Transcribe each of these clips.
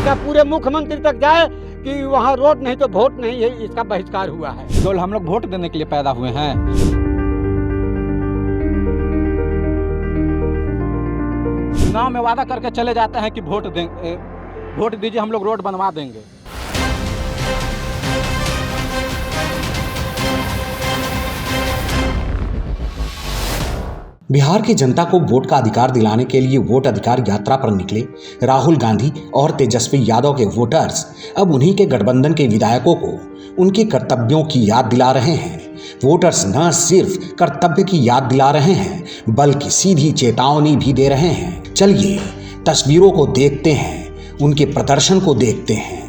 इसका पूरे मुख्यमंत्री तक जाए कि वहाँ रोड नहीं तो वोट नहीं है, इसका बहिष्कार हुआ है। केवल हम लोग वोट देने के लिए पैदा हुए हैं। चुनाव में वादा करके चले जाते हैं कि वोट देंगे, वोट दीजिए, हम लोग रोड बनवा देंगे। बिहार की जनता को वोट का अधिकार दिलाने के लिए वोट अधिकार यात्रा पर निकले राहुल गांधी और तेजस्वी यादव के वोटर्स अब उन्हीं के गठबंधन के विधायकों को उनके कर्तव्यों की याद दिला रहे हैं। वोटर्स न सिर्फ कर्तव्य की याद दिला रहे हैं बल्कि सीधी चेतावनी भी दे रहे हैं। चलिए तस्वीरों को देखते हैं, उनके प्रदर्शन को देखते हैं।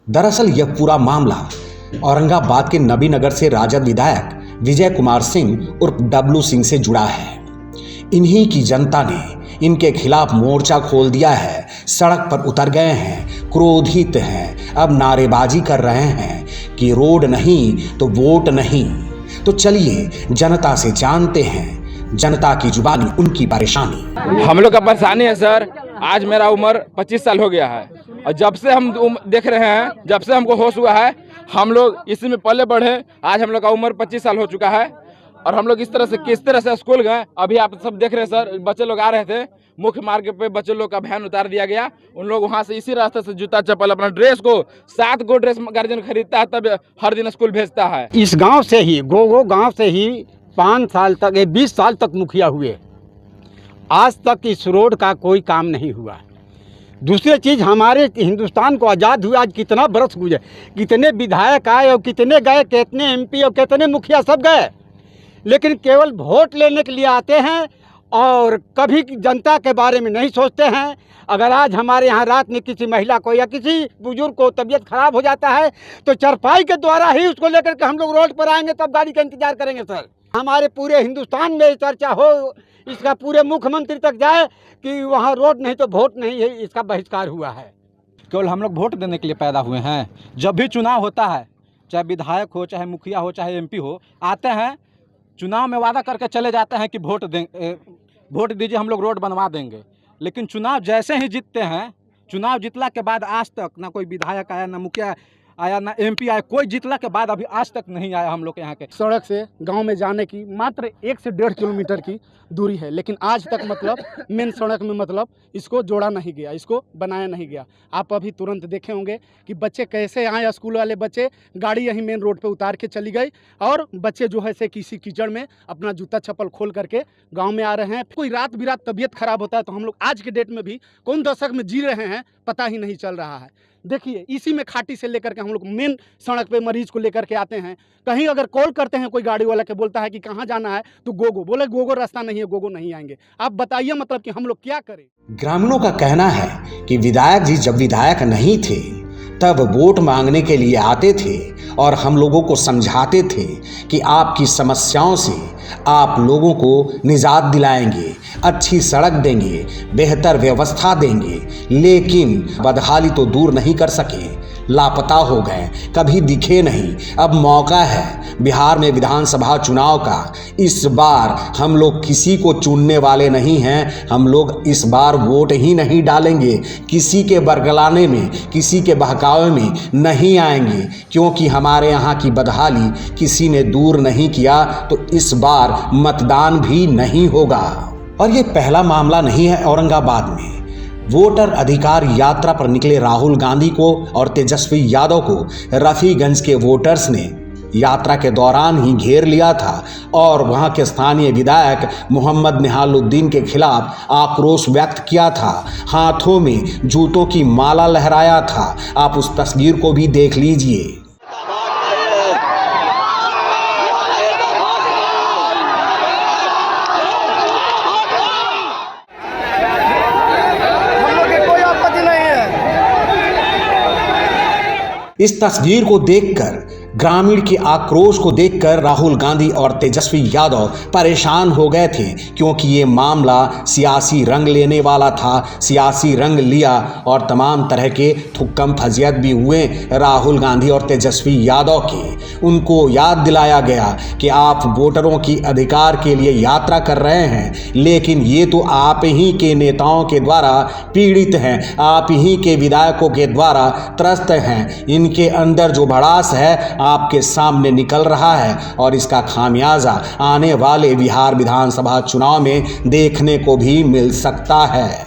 दरअसल यह पूरा मामला औरंगाबाद के नबीनगर से राजद विधायक विजय कुमार सिंह उर्फ डब्लू सिंह से जुड़ा है। इन्हीं की जनता ने इनके खिलाफ मोर्चा खोल दिया है, सड़क पर उतर गए हैं, क्रोधित हैं, अब नारेबाजी कर रहे हैं कि रोड नहीं तो वोट नहीं। तो चलिए जनता से जानते हैं जनता की जुबानी, उनकी परेशानी। हम लोग का परेशानी है सर, आज मेरा उम्र 25 साल हो गया है और जब से हम देख रहे हैं, जब से हमको होश हुआ है, हम लोग इसी में पले बढ़े। आज हम लोग का उम्र 25 साल हो चुका है और हम लोग किस तरह से स्कूल गए। अभी आप सब देख रहे हैं सर, बच्चे लोग आ रहे थे, मुख्य मार्ग पे बच्चे लोग का वैन उतार दिया गया। उन लोग वहाँ से इसी रास्ते से जूता चप्पल अपना ड्रेस को 7 गो ड्रेस गार्जियन खरीदता है, तब हर दिन स्कूल भेजता है। इस गांव से ही गोगो गांव से ही 5 साल तक 20 साल तक मुखिया हुए, आज तक इस रोड का कोई काम नहीं हुआ। दूसरी चीज़, हमारे हिंदुस्तान को आज़ाद हुए आज कितना बरस गुजरे, कितने विधायक आए और कितने गए, कितने एमपी और कितने मुखिया सब गए, लेकिन केवल वोट लेने के लिए आते हैं और कभी जनता के बारे में नहीं सोचते हैं। अगर आज हमारे यहाँ रात में किसी महिला को या किसी बुजुर्ग को तबीयत खराब हो जाता है तो चारपाई के द्वारा ही उसको लेकर के हम लोग रोड पर आएंगे, तब गाड़ी का इंतजार करेंगे सर। हमारे पूरे हिंदुस्तान में चर्चा हो, इसका पूरे मुख्यमंत्री तक जाए कि वहाँ रोड नहीं तो वोट नहीं है, इसका बहिष्कार हुआ है। केवल हम लोग वोट देने के लिए पैदा हुए हैं। जब भी चुनाव होता है, चाहे विधायक हो, चाहे मुखिया हो, चाहे एमपी हो, आते हैं, चुनाव में वादा करके चले जाते हैं कि वोट देंगे, वोट दीजिए, हम लोग रोड बनवा देंगे। लेकिन चुनाव जैसे ही जीतते हैं, चुनाव जीतला के बाद आज तक ना कोई विधायक आया, ना मुखिया आया, ना एमपी आया, कोई जीतला के बाद अभी आज तक नहीं आया हम लोग के यहाँ के। सड़क से गांव में जाने की मात्र 1 से 1.5 किलोमीटर की दूरी है, लेकिन आज तक मतलब मेन सड़क में मतलब इसको जोड़ा नहीं गया, इसको बनाया नहीं गया। आप अभी तुरंत देखे होंगे कि बच्चे कैसे आए, स्कूल वाले बच्चे गाड़ी यहीं मेन रोड पे उतार के चली गई और बच्चे जो है से किसी कीचड़ में अपना जूता चप्पल खोल करके गाँव में आ रहे हैं। कोई रात बिरात तबीयत खराब होता है तो हम लोग आज के डेट में भी कौन दशक में जी रहे हैं पता ही नहीं चल रहा है। देखिए इसी में खाटी से लेकर के हम लोग मेन सड़क पे मरीज को लेकर के आते हैं। कहीं अगर कॉल करते हैं कोई गाड़ी वाला के बोलता है कि कहाँ जाना है तो गोगो बोले, गोगो रास्ता नहीं है, गोगो नहीं आएंगे। आप बताइए मतलब कि हम लोग क्या करें। ग्रामीणों का कहना है कि विधायक जी जब विधायक नहीं थे तब वोट मांगने के लिए आते थे और हम लोगों को समझाते थे कि आपकी समस्याओं से आप लोगों को निजात दिलाएंगे, अच्छी सड़क देंगे, बेहतर व्यवस्था देंगे, लेकिन बदहाली तो दूर नहीं कर सके, लापता हो गए, कभी दिखे नहीं। अब मौका है बिहार में विधानसभा चुनाव का। इस बार हम लोग किसी को चुनने वाले नहीं हैं, हम लोग इस बार वोट ही नहीं डालेंगे, किसी के बरगलाने में, किसी के बहकावे में नहीं आएंगे, क्योंकि हमारे यहाँ की बदहाली किसी ने दूर नहीं किया तो इस बार मतदान भी नहीं होगा। और ये पहला मामला नहीं है औरंगाबाद में। वोटर अधिकार यात्रा पर निकले राहुल गांधी को और तेजस्वी यादव को रफीगंज के वोटर्स ने यात्रा के दौरान ही घेर लिया था और वहां के स्थानीय विधायक मोहम्मद निहालुद्दीन के खिलाफ आक्रोश व्यक्त किया था, हाथों में जूतों की माला लहराया था। आप उस तस्वीर को भी देख लीजिए। इस तस्वीर को देखकर ग्रामीण के आक्रोश को देखकर राहुल गांधी और तेजस्वी यादव परेशान हो गए थे, क्योंकि ये मामला सियासी रंग लेने वाला था। सियासी रंग लिया और तमाम तरह के थुक्कम फजियत भी हुए राहुल गांधी और तेजस्वी यादव के। उनको याद दिलाया गया कि आप वोटरों की अधिकार के लिए यात्रा कर रहे हैं, लेकिन ये तो आप ही के नेताओं के द्वारा पीड़ित हैं, आप ही के विधायकों के द्वारा त्रस्त हैं। इनके अंदर जो भड़ास है आपके सामने निकल रहा है और इसका खामियाजा आने वाले बिहार विधानसभा चुनाव में देखने को भी मिल सकता है।